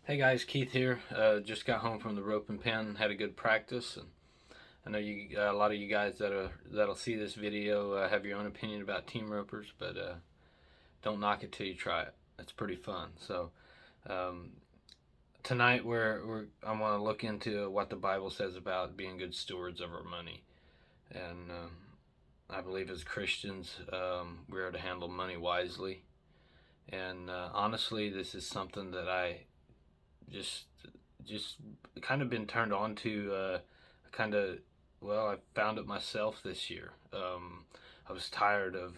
Hey guys, Keith here. Just got home from the rope and pen. Had a good practice, and I know a lot of you guys that'll see this video have your own opinion about team ropers, but don't knock it till you try it. It's pretty fun. So um, tonight I want to look into what the Bible says about being good stewards of our money, and I believe as Christians we are to handle money wisely. And honestly, this is something that I just just kind of been turned on to. Kind of I found it myself this year. I was tired of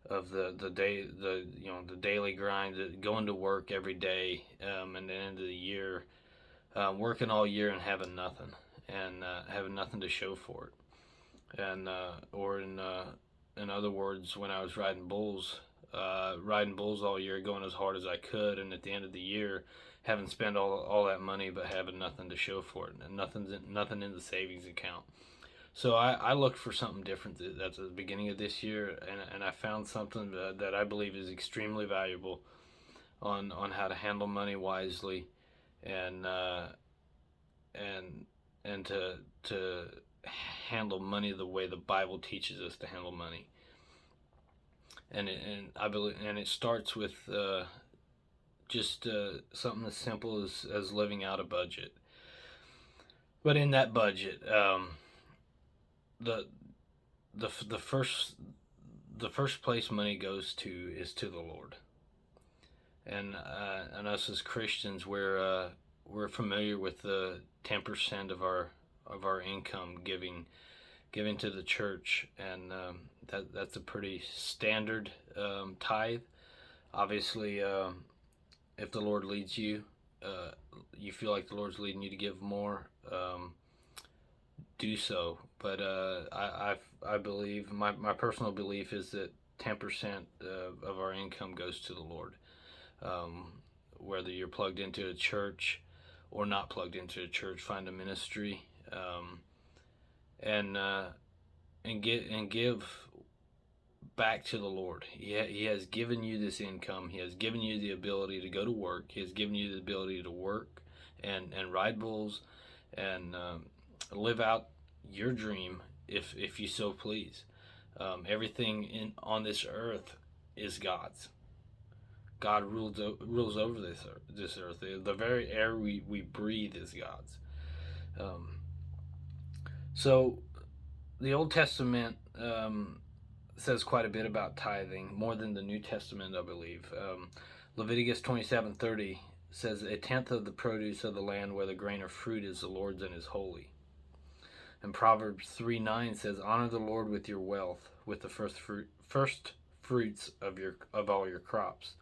the day the daily grind, going to work every day, and the end of the year, working all year and having nothing to show for it. And or in other words, when I was riding bulls all year, going as hard as I could, and at the end of the year, having spent all that money, but having nothing to show for it, and nothing in the savings account. So I looked for something different at the beginning of this year, and I found something that I believe is extremely valuable on how to handle money wisely, and and and to handle money the way the Bible teaches us to handle money. And I believe, and it starts with just something as simple as living out a budget. But in that budget, the the first place money goes to is to the Lord. And us as Christians, we're familiar with the 10% of our income giving to the church, and that's a pretty standard tithe. Obviously, if the Lord leads you, you feel like the Lord's leading you to give more, do so. But I believe my personal belief is that 10% of our income goes to the Lord, um, whether you're plugged into a church or not plugged into a church. Find a ministry, and give back to the Lord. He has given you this income. He has given you the ability to go to work. He has given you the ability to work and ride bulls and live out your dream if you so please. Everything on this earth is God's. God rules over this earth. The very air we breathe is God's. Um, so the Old Testament says quite a bit about tithing, more than the New Testament, I believe. Leviticus 27:30 says, "A tenth of the produce of the land where the grain or fruit is the Lord's and is holy." And Proverbs 3:9 says, "Honor the Lord with your wealth, with the first fruits of all your crops,"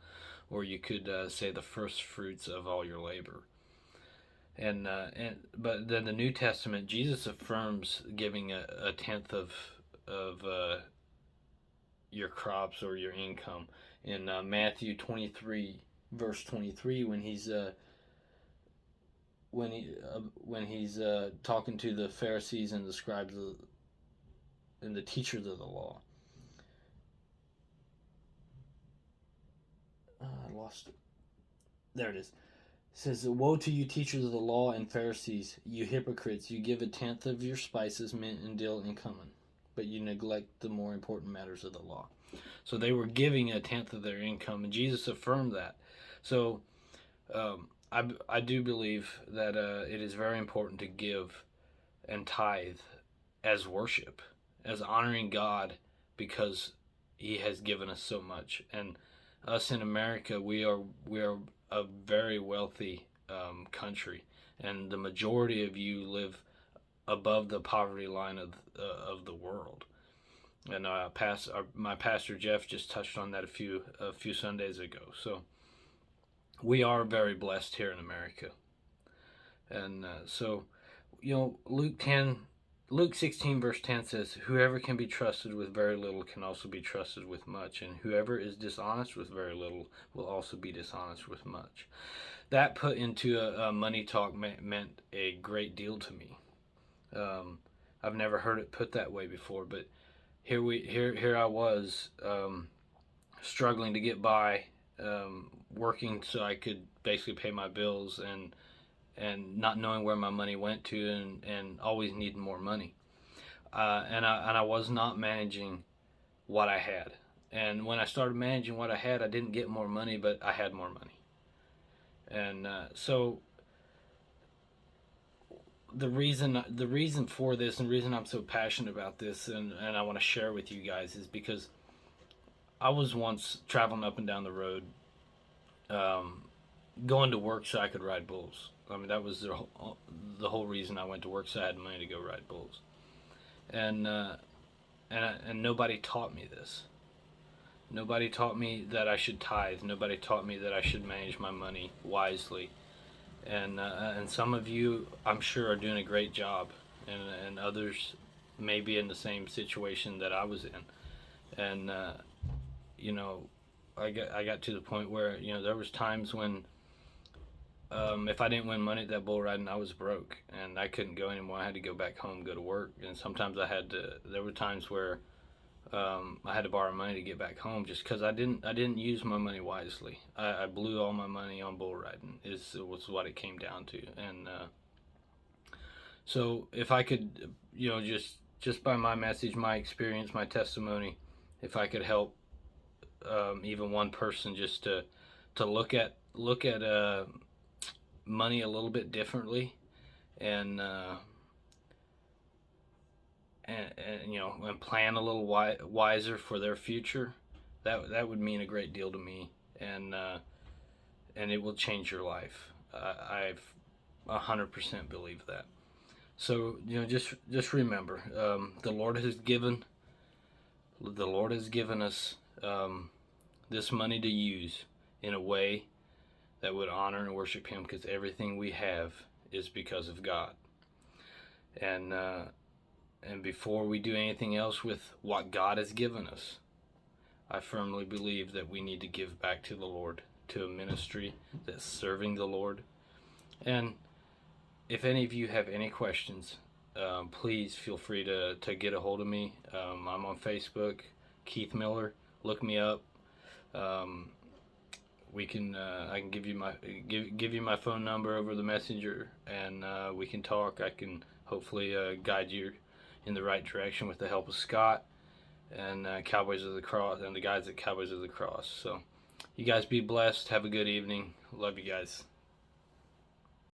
or you could say the first fruits of all your labor. But then the New Testament, Jesus affirms giving a tenth of your crops or your income in Matthew 23 verse 23 when he's talking to the Pharisees and the scribes and the teachers of the law. I lost it. There it is. It says, "Woe to you, teachers of the law and Pharisees, you hypocrites! You give a tenth of your spices, mint, and dill, and cumin, but you neglect the more important matters of the law." So they were giving a tenth of their income, and Jesus affirmed that. So I do believe that it is very important to give and tithe as worship, as honoring God, because He has given us so much. And us in America, we are a very wealthy country, and the majority of you live above the poverty line of the world. And my pastor Jeff just touched on that a few Sundays ago. So we are very blessed here in America. And so, Luke 16 verse 10 says, "Whoever can be trusted with very little can also be trusted with much, and whoever is dishonest with very little will also be dishonest with much." That put into a money talk meant a great deal to me. I've never heard it put that way before, but here I was, struggling to get by, working so I could basically pay my bills, and not knowing where my money went to, and always needing more money. And I was not managing what I had. And when I started managing what I had, I didn't get more money, but I had more money. And so the reason for this, and the reason I'm so passionate about this, and I want to share with you guys, is because I was once traveling up and down the road, um, going to work so I could ride bulls. I mean, that was the whole reason I went to work, so I had money to go ride bulls. And and nobody taught me this. Nobody taught me that I should tithe. Nobody taught me that I should manage my money wisely. And some of you, I'm sure, are doing a great job, and others may be in the same situation that I was in. And you know, I got to the point where, there was times when, if I didn't win money at that bull riding, I was broke and I couldn't go anymore. I had to go back home, go to work, and sometimes there were times where, I had to borrow money to get back home, just because I didn't use my money wisely. I blew all my money on bull riding. Was what it came down to. And so if I could, just by my message, my experience, my testimony, if I could help, even one person, just to look at money a little bit differently, and and plan a little wiser for their future, that would mean a great deal to me. And it will change your life. I've 100% believe that. So, just remember, the Lord has given us, this money to use in a way that would honor and worship Him, because everything we have is because of God. And before we do anything else with what God has given us, I firmly believe that we need to give back to the Lord, to a ministry that's serving the Lord. And if any of you have any questions, please feel free to get a hold of me. I'm on Facebook, Keith Miller. Look me up. I can give you my phone number over the messenger, and we can talk. I can hopefully guide you in the right direction with the help of Scott and Cowboys of the Cross, and the guys at Cowboys of the Cross. So you guys be blessed. Have a good evening. Love you guys.